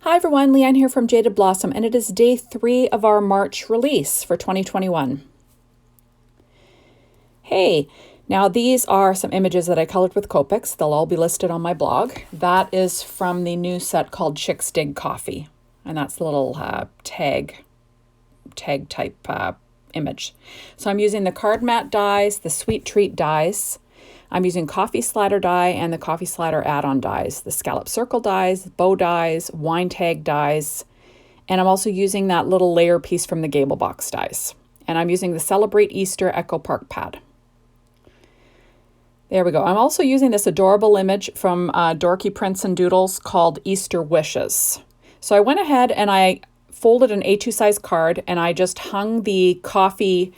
Hi everyone, Leanne here from Jaded Blossom, and it is day 3 of our March release for 2021. Hey, now these are some images that I colored with Copics. They'll all be listed on my blog. That is from the new set called Chicks Dig Coffee, and that's the little tag type image. So I'm using the card mat dies, the sweet treat dies. I'm using coffee slider die and the coffee slider add-on dies, the scallop circle dies, bow dies, wine tag dies, and I'm also using that little layer piece from the Gable Box dies. And I'm using the Celebrate Easter Echo Park pad. There we go. I'm also using this adorable image from Dorky Prints and Doodles called Easter Wishes. So I went ahead and I folded an A2 size card and I just hung the coffee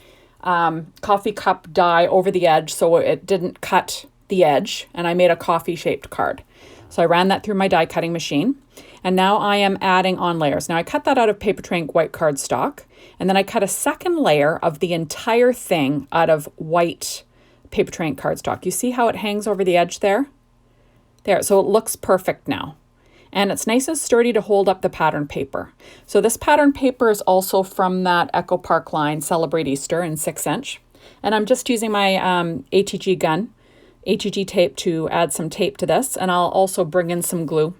cup die over the edge so it didn't cut the edge, and I made a coffee shaped card. So I ran that through my die cutting machine, and now I am adding on layers. Now I cut that out of Paper Tray white cardstock, and then I cut a second layer of the entire thing out of white Paper Tray cardstock. You see how it hangs over the edge there? There, so it looks perfect now. And it's nice and sturdy to hold up the pattern paper. So this pattern paper is also from that Echo Park line, Celebrate Easter in 6-inch. And I'm just using my ATG tape to add some tape to this. And I'll also bring in some glue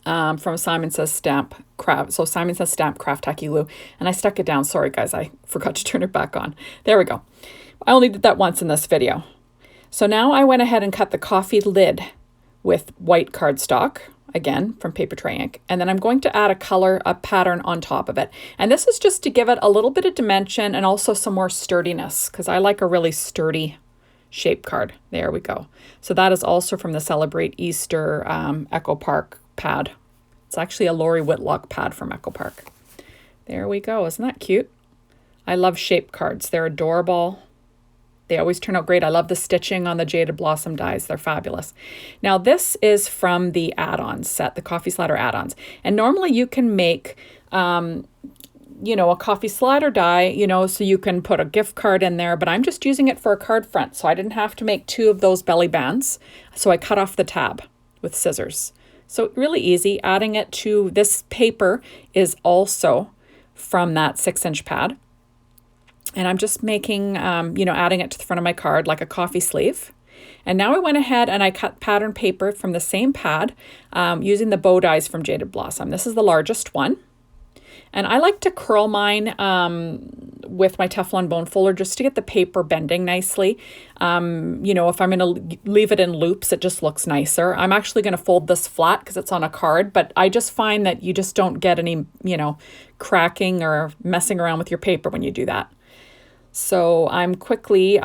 from Simon Says Stamp Craft. So Simon Says Stamp Craft Tacky Glue. And I stuck it down. Sorry guys, I forgot to turn it back on. There we go. I only did that once in this video. So now I went ahead and cut the coffee lid with white cardstock, again from Paper Tray ink, and then I'm going to add a pattern on top of it. And this is just to give it a little bit of dimension and also some more sturdiness, because I like a really sturdy shape card. There we go. So that is also from the Celebrate Easter Echo Park pad. It's actually a Lori Whitlock pad from Echo Park. There we go. Isn't that cute? I love shape cards. They're adorable. They always turn out great. I love the stitching on the Jaded Blossom dies. They're fabulous. Now this is from the add-ons set, the coffee slider add-ons. And normally you can make, a coffee slider die, so you can put a gift card in there, but I'm just using it for a card front. So I didn't have to make 2 of those belly bands. So I cut off the tab with scissors. So really easy. Adding it to this paper is also from that 6-inch pad. And I'm just making, adding it to the front of my card like a coffee sleeve. And now I went ahead and I cut pattern paper from the same pad using the bow dies from Jaded Blossom. This is the largest one. And I like to curl mine with my Teflon bone folder just to get the paper bending nicely. If I'm going to leave it in loops, it just looks nicer. I'm actually going to fold this flat because it's on a card, but I just find that you just don't get any, cracking or messing around with your paper when you do that. So I'm quickly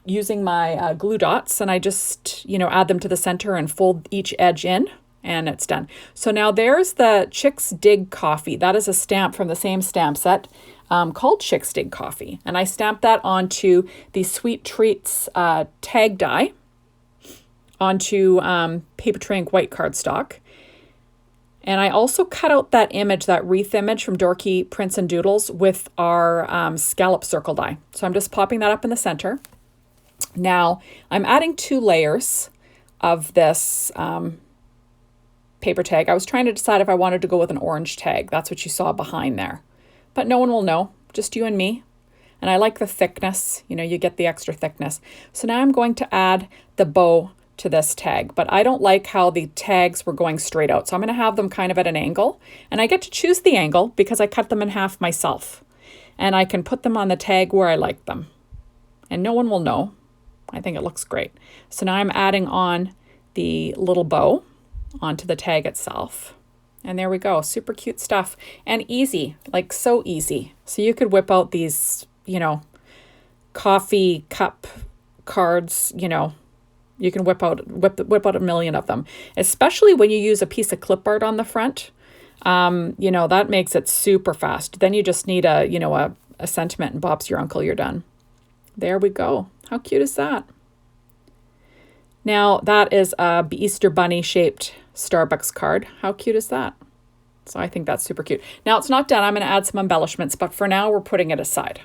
using my glue dots, and I just, add them to the center and fold each edge in, and it's done. So now there's the Chicks Dig Coffee. That is a stamp from the same stamp set called Chicks Dig Coffee. And I stamped that onto the Sweet Treats tag die onto Paper Tray white cardstock. And I also cut out that image, that wreath image from Dorky Prints and Doodles with our scallop circle die. So I'm just popping that up in the center. Now I'm adding 2 layers of this paper tag. I was trying to decide if I wanted to go with an orange tag. That's what you saw behind there. But no one will know, just you and me. And I like the thickness, you get the extra thickness. So now I'm going to add the bow to this tag, but I don't like how the tags were going straight out. So I'm going to have them kind of at an angle, and I get to choose the angle because I cut them in half myself, and I can put them on the tag where I like them, and no one will know. I think it looks great. So now I'm adding on the little bow onto the tag itself, and there we go. Super cute stuff, and easy, like so easy. So you could whip out these, coffee cup cards, you can whip out a million of them, especially when you use a piece of Clipart on the front. That makes it super fast. Then you just need a sentiment, and Bob's your uncle, you're done. There we go. How cute is that? Now that is a Easter bunny shaped Starbucks card. How cute is that? So I think that's super cute. Now it's not done. I'm going to add some embellishments, but for now we're putting it aside.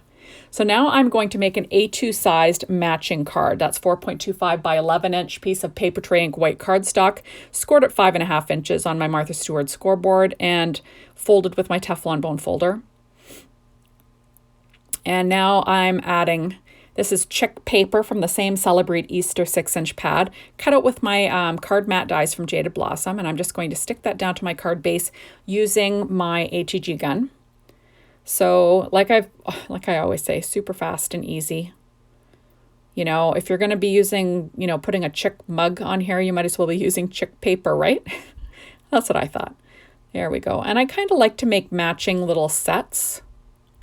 So now I'm going to make an A2 sized matching card. That's 4.25 by 11 inch piece of paper tray ink white cardstock, scored at 5.5 inches on my Martha Stewart scoreboard and folded with my Teflon bone folder. And now I'm adding, this is chick paper from the same Celebrate Easter 6-inch pad, cut out with my card mat dies from Jaded Blossom, and I'm just going to stick that down to my card base using my ATG gun. So like I always say, super fast and easy. You know, if you're going to be using, you know, putting a chick mug on here, you might as well be using chick paper, right? That's what I thought. There we go. And I kind of like to make matching little sets.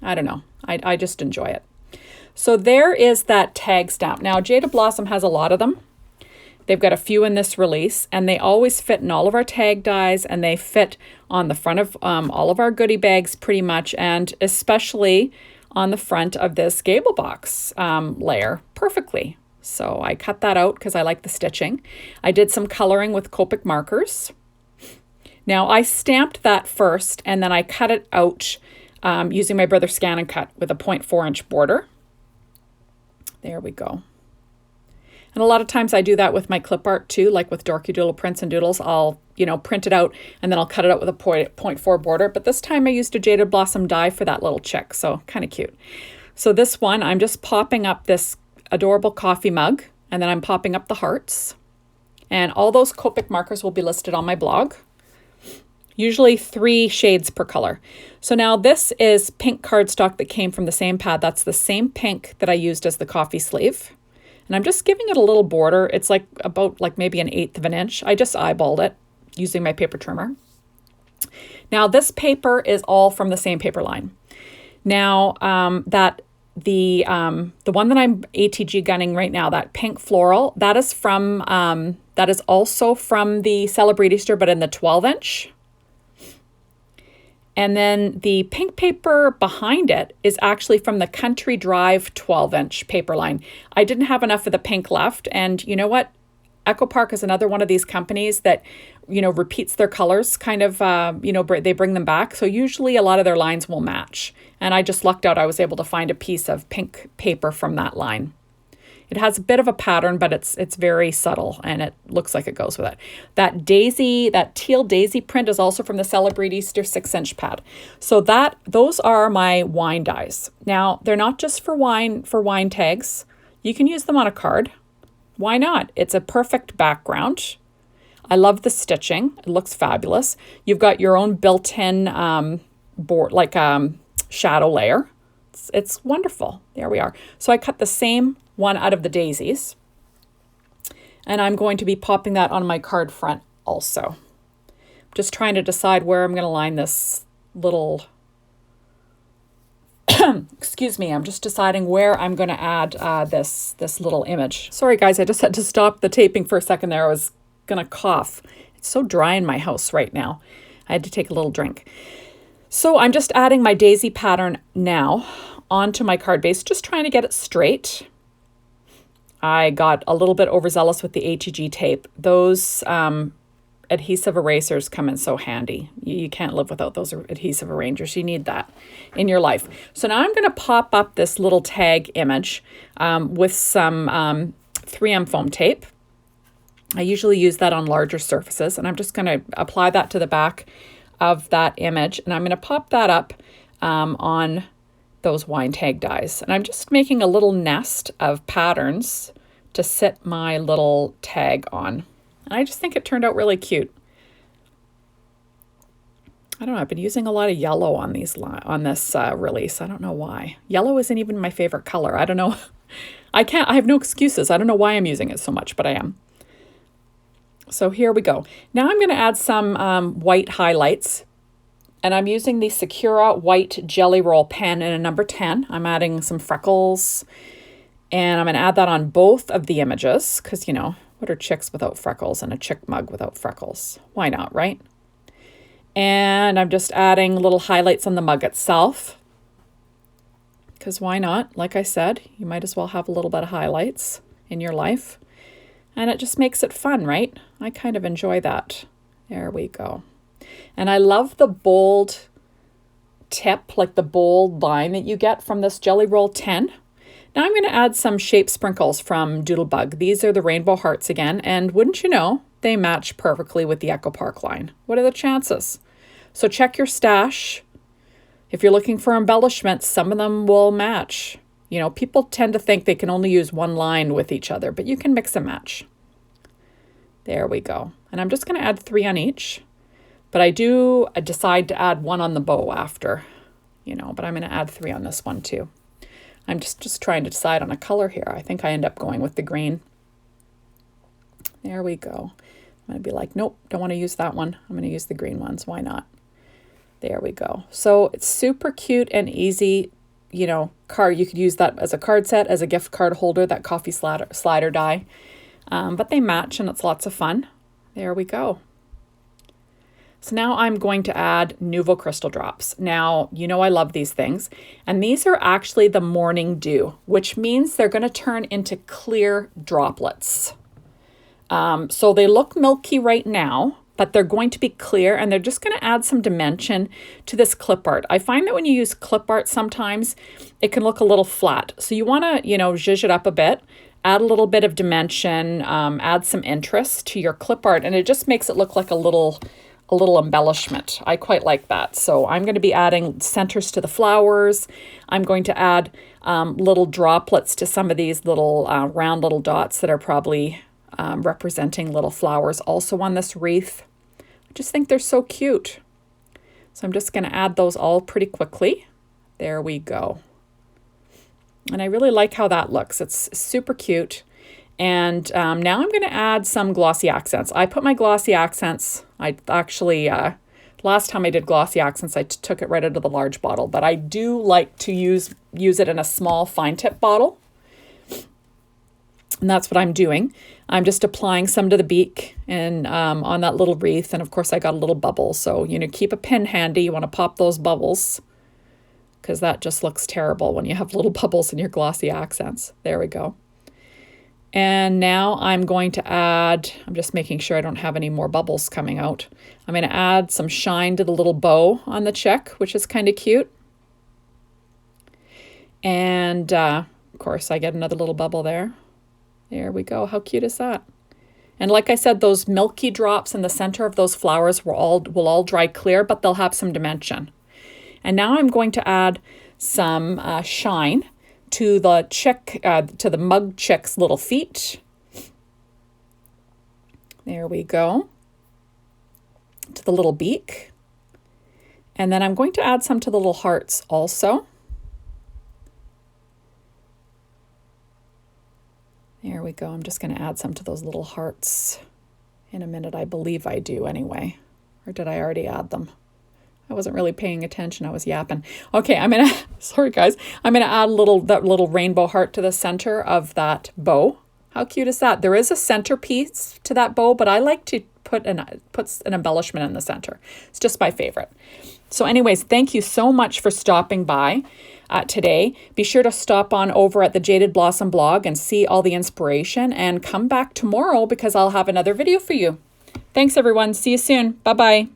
I don't know. I just enjoy it. So there is that tag stamp. Now, Jaded Blossom has a lot of them. They've got a few in this release, and they always fit in all of our tag dies, and they fit on the front of all of our goodie bags pretty much, and especially on the front of this gable box layer perfectly. So I cut that out because I like the stitching. I did some coloring with Copic markers. Now I stamped that first, and then I cut it out using my Brother Scan and Cut with a 0.4 inch border. There we go. And a lot of times I do that with my clip art too, like with Dorky Doodle Prints and Doodles. I'll, you know, print it out and then I'll cut it out with a 0.4 border. But this time I used a Jaded Blossom die for that little chick, so kind of cute. So this one, I'm just popping up this adorable coffee mug, and then I'm popping up the hearts. And all those Copic markers will be listed on my blog. Usually 3 shades per color. So now this is pink cardstock that came from the same pad. That's the same pink that I used as the coffee sleeve. And I'm just giving it a little border. It's like about like maybe 1/8 of an inch. I just eyeballed it using my paper trimmer. Now this paper is all from the same paper line. Now the one that I'm ATG gunning right now, that pink floral, that is from that is also from the Celebrate Easter, but in the 12-inch. And then the pink paper behind it is actually from the Country Drive 12-inch paper line. I didn't have enough of the pink left. And you know what? Echo Park is another one of these companies that, you know, repeats their colors, kind of, you know, they bring them back. So usually a lot of their lines will match. And I just lucked out. I was able to find a piece of pink paper from that line. It has a bit of a pattern, but it's very subtle, and it looks like it goes with it. That daisy, that teal daisy print is also from the Celebrate Easter 6-inch pad. So those are my wine dies. Now, they're not just for wine tags. You can use them on a card. Why not? It's a perfect background. I love the stitching. It looks fabulous. You've got your own built-in board, like shadow layer. It's wonderful. There we are. So I cut the same one out of the daisies, and I'm going to be popping that on my card front also. Just trying to decide where I'm going to line this little excuse me, I'm just deciding where I'm going to add this little image. Sorry guys, I just had to stop the taping for a second there. I was going to cough. It's so dry in my house right now. I had to take a little drink. So I'm just adding my daisy pattern now onto my card base, just trying to get it straight. I got a little bit overzealous with the ATG tape. Those adhesive erasers come in so handy. You can't live without those adhesive erasers. You need that in your life. So now I'm going to pop up this little tag image with some 3M foam tape. I usually use that on larger surfaces, and I'm just going to apply that to the back of that image, and I'm going to pop that up on those wine tag dies. And I'm just making a little nest of patterns to sit my little tag on. And I just think it turned out really cute. I don't know, I've been using a lot of yellow on this release. I don't know why. Yellow isn't even my favorite color. I don't know. I have no excuses. I don't know why I'm using it so much, but I am. So here we go. Now I'm going to add some white highlights. And I'm using the Sakura white jelly roll pen in a number 10. I'm adding some freckles, and I'm going to add that on both of the images because, you know, what are chicks without freckles and a chick mug without freckles? Why not, right? And I'm just adding little highlights on the mug itself because why not? Like I said, you might as well have a little bit of highlights in your life, and it just makes it fun, right? I kind of enjoy that. There we go. And I love the bold tip, like the bold line that you get from this Jelly Roll 10. Now I'm going to add some shape sprinkles from Doodlebug. These are the rainbow hearts again, and wouldn't you know, they match perfectly with the Echo Park line. What are the chances? So check your stash. If you're looking for embellishments, some of them will match. You know, people tend to think they can only use one line with each other, but you can mix and match. There we go. And I'm just going to add 3 on each. But I do decide to add 1 on the bow after, you know, but I'm going to add 3 on this one too. I'm just trying to decide on a color here. I think I end up going with the green. There we go. I'm going to be like, nope, don't want to use that one. I'm going to use the green ones. Why not? There we go. So it's super cute and easy, you know, card. You could use that as a card set, as a gift card holder, that coffee slider die. But they match and it's lots of fun. There we go. So now I'm going to add Nuvo crystal drops. Now, you know I love these things. And these are actually the morning dew, which means they're going to turn into clear droplets. So they look milky right now, but they're going to be clear and they're just going to add some dimension to this clip art. I find that when you use clip art sometimes, it can look a little flat. So you want to, you know, zhuzh it up a bit, add a little bit of dimension, add some interest to your clip art, and it just makes it look like a little embellishment. I quite like that. So I'm going to be adding centers to the flowers. I'm going to add little droplets to some of these little round little dots that are probably representing little flowers also on this wreath. I just think they're so cute. So I'm just going to add those all pretty quickly. There we go. And I really like how that looks. It's super cute. And now I'm going to add some glossy accents. I put my glossy accents, I actually, last time I did glossy accents, I took it right out of the large bottle, but I do like to use it in a small fine tip bottle. And that's what I'm doing. I'm just applying some to the beak and on that little wreath. And of course I got a little bubble. So, you know, keep a pin handy. You want to pop those bubbles because that just looks terrible when you have little bubbles in your glossy accents. There we go. And now I'm going to add, I'm just making sure I don't have any more bubbles coming out. I'm going to add some shine to the little bow on the check, which is kind of cute. And of course I get another little bubble there. There we go. How cute is that? And like I said, those milky drops in the center of those flowers will all dry clear, but they'll have some dimension. And now I'm going to add some shine to the chick, to the mug chick's little feet. There we go. To the little beak. And then I'm going to add some to the little hearts also. There we go. I'm just going to add some to those little hearts in a minute. I believe I do anyway. Or did I already add them? I wasn't really paying attention. I was yapping. Okay, I'm going to, sorry guys, I'm going to add that little rainbow heart to the center of that bow. How cute is that? There is a centerpiece to that bow, but I like to put an embellishment in the center. It's just my favorite. So anyways, thank you so much for stopping by today. Be sure to stop on over at the Jaded Blossom blog and see all the inspiration, and come back tomorrow because I'll have another video for you. Thanks everyone. See you soon. Bye-bye.